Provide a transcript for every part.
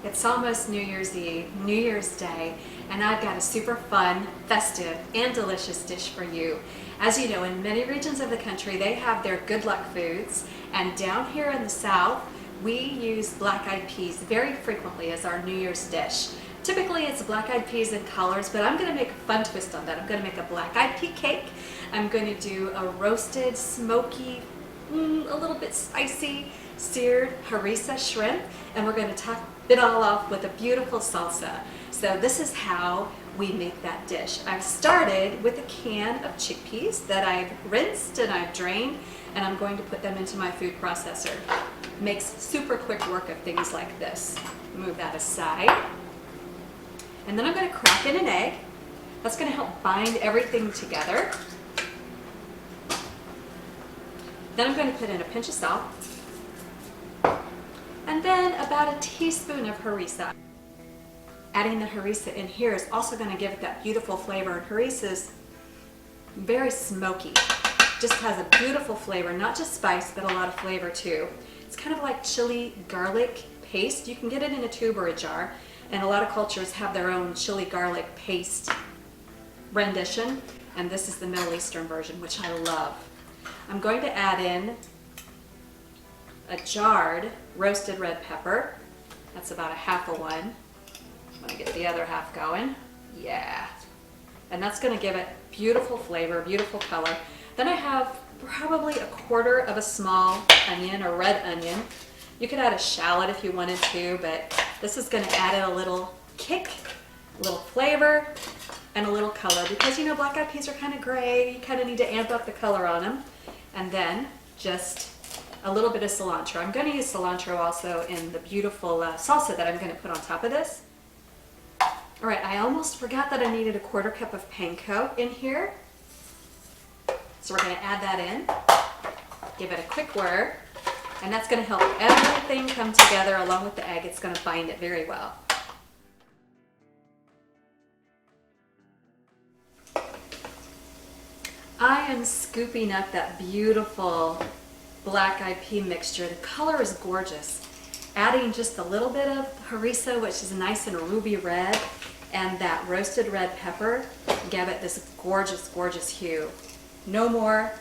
It's almost New Year's Eve, New Year's Day, and I've got a super fun, festive, and delicious dish for you. As you know, in many regions of the country, they have their good luck foods, and down here in the South, we use black-eyed peas very frequently as our New Year's dish. Typically, it's black-eyed peas and collards, but I'm going to make a fun twist on that. I'm going to make a black-eyed pea cake. I'm going to do a roasted, smoky, a little bit spicy, seared harissa shrimp, and we're going to top it all off with a beautiful salsa. So this is how we make that dish. I've started with a can of chickpeas that I've rinsed and I've drained, and I'm going to put them into my food processor. Makes super quick work of things like this. Move that aside. And then I'm going to crack in an egg. That's going to help bind everything together. Then I'm going to put in a pinch of salt. And then about a teaspoon of harissa. Adding the harissa in here is also going to give it that beautiful flavor. And harissa is very smoky. Just has a beautiful flavor, not just spice, but a lot of flavor too. It's kind of like chili garlic paste. You can get it in a tube or a jar. And a lot of cultures have their own chili garlic paste rendition. And this is the Middle Eastern version, which I love. I'm going to add in a jarred roasted red pepper. That's about a half of one. I'm going to get the other half going. Yeah. And that's going to give it beautiful flavor, beautiful color. Then I have probably a quarter of a small onion or red onion. You could add a shallot if you wanted to, but this is going to add it a little kick, a little flavor, and a little color. Because, you know, black-eyed peas are kind of gray. You kind of need to amp up the color on them. And then just a little bit of cilantro. I'm going to use cilantro also in the beautiful salsa that I'm going to put on top of this. All right, I almost forgot that I needed a quarter cup of panko in here. So we're going to add that in, give it a quick whir, and that's going to help everything come together along with the egg. It's going to bind it very well. I am scooping up that beautiful black-eyed pea mixture. The color is gorgeous. Adding just a little bit of harissa, which is nice and ruby red, and that roasted red pepper give it this gorgeous, gorgeous hue. No more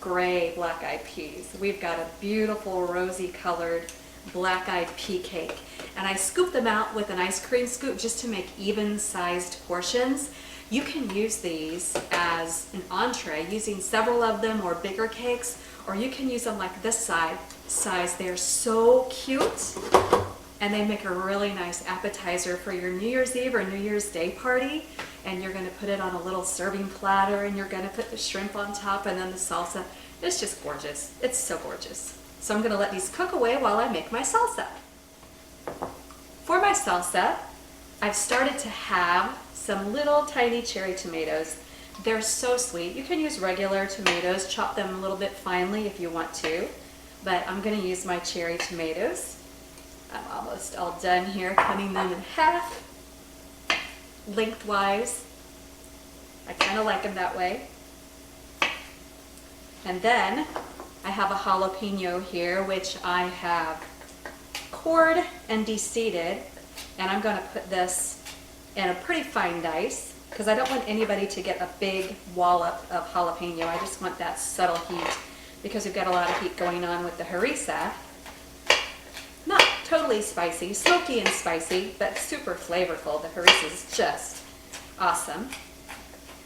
gray black-eyed peas. We've got a beautiful rosy colored black-eyed pea cake. And I scoop them out with an ice cream scoop just to make even-sized portions. You can use these as an entree, using several of them or bigger cakes, or you can use them like this size. They're so cute, and they make a really nice appetizer for your New Year's Eve or New Year's Day party. And you're going to put it on a little serving platter, and you're going to put the shrimp on top and then the salsa. It's just gorgeous. It's so gorgeous. So I'm going to let these cook away while I make my salsa. For my salsa, I've started to have some little tiny cherry tomatoes. They're so sweet. You can use regular tomatoes, chop them a little bit finely if you want to, but I'm going to use my cherry tomatoes. I'm almost all done here, cutting them in half, lengthwise. I kind of like them that way. And then I have a jalapeno here, which I have cored and de-seeded, and I'm going to put this in a pretty fine dice because I don't want anybody to get a big wallop of jalapeno. I just want that subtle heat because we've got a lot of heat going on with the harissa. Not totally spicy, smoky and spicy, but super flavorful. The harissa is just awesome.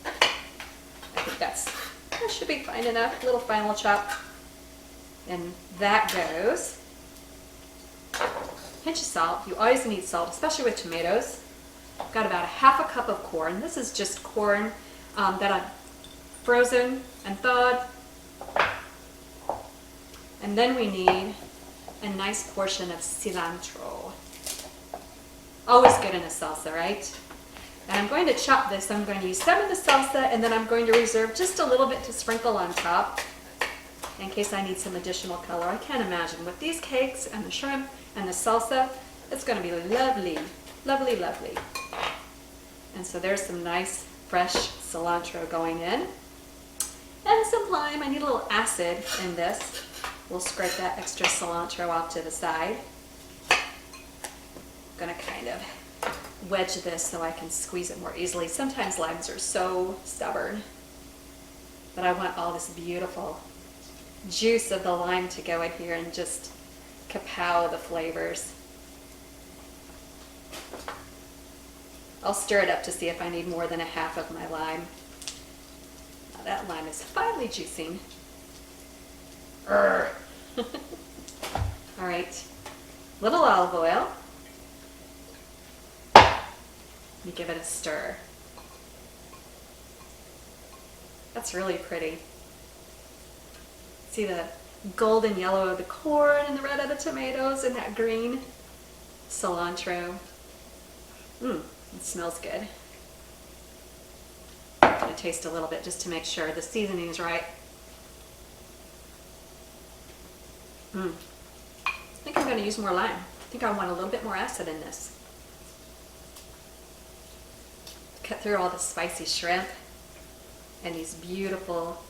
I think that should be fine enough. Little final chop. And that goes. Pinch of salt. You always need salt, especially with tomatoes. Got about a half a cup of corn. This is just corn that I've frozen and thawed. And then we need a nice portion of cilantro. Always good in a salsa, right? And I'm going to chop this. I'm going to use some of the salsa, and then I'm going to reserve just a little bit to sprinkle on top in case I need some additional color. I can't imagine. With these cakes and the shrimp and the salsa, it's going to be lovely, lovely, lovely. And so there's some nice fresh cilantro going in. And some lime. I need a little acid in this. We'll scrape that extra cilantro off to the side. gonna kind of wedge this so I can squeeze it more easily. Sometimes limes are so stubborn, but I want all this beautiful juice of the lime to go in here and just kapow the flavors. I'll stir it up to see if I need more than a half of my lime. Now that lime is finally juicing. All right, little olive oil. Let me give it a stir. That's really pretty. See the golden yellow of the corn and the red of the tomatoes and that green cilantro. It smells good. I'm going to taste a little bit just to make sure the seasoning is right. I think I'm going to use more lime. I think I want a little bit more acid in this. Cut through all the spicy shrimp and these beautiful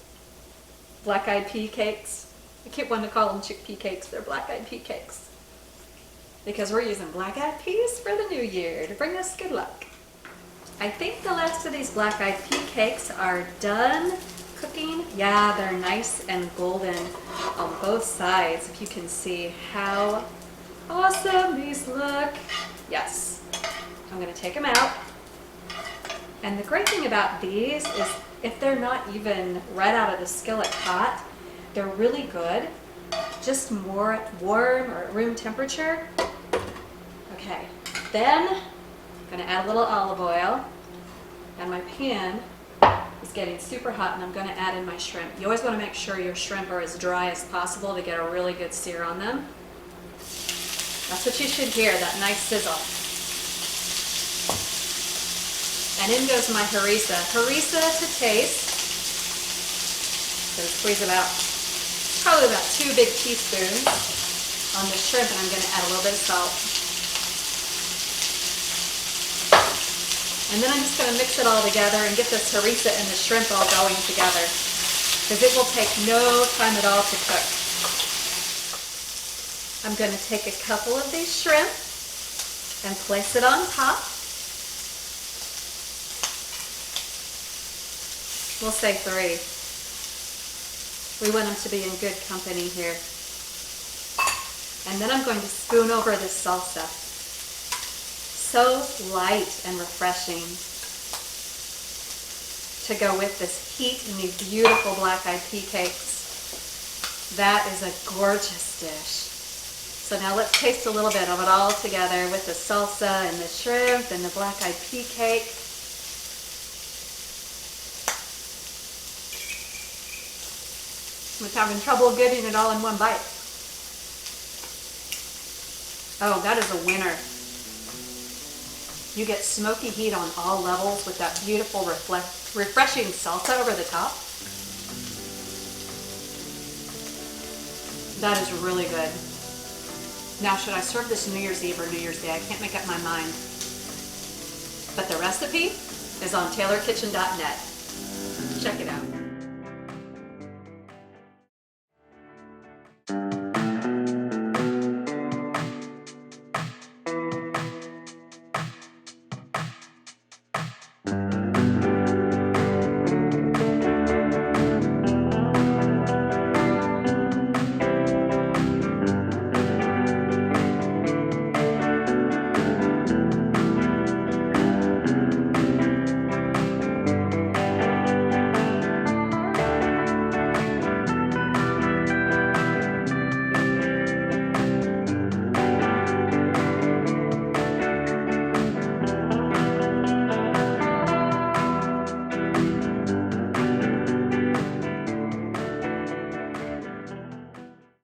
black-eyed pea cakes. I keep wanting to call them chickpea cakes. They're black-eyed pea cakes, because we're using black-eyed peas for the new year to bring us good luck. I think the last of these black-eyed pea cakes are done cooking. Yeah, they're nice and golden on both sides. If you can see how awesome these look. Yes, I'm gonna take them out. And the great thing about these is if they're not even right out of the skillet hot, they're really good, just more warm or at room temperature. Okay, then I'm gonna add a little olive oil, and my pan is getting super hot, and I'm gonna add in my shrimp. You always wanna make sure your shrimp are as dry as possible to get a really good sear on them. That's what you should hear, that nice sizzle. And in goes my harissa. Harissa to taste. So squeeze probably about 2 big teaspoons on the shrimp, and I'm going to add a little bit of salt. And then I'm just going to mix it all together and get this harissa and the shrimp all going together, because it will take no time at all to cook. I'm going to take a couple of these shrimp and place it on top. We'll say 3. We want them to be in good company here. And then I'm going to spoon over this salsa. So light and refreshing to go with this heat and these beautiful black-eyed pea cakes. That is a gorgeous dish. So now let's taste a little bit of it all together with the salsa and the shrimp and the black-eyed pea cake. I was having trouble getting it all in one bite. Oh, that is a winner. You get smoky heat on all levels with that beautiful refreshing salsa over the top. That is really good. Now, should I serve this New Year's Eve or New Year's Day? I can't make up my mind. But the recipe is on taylorkitchen.net.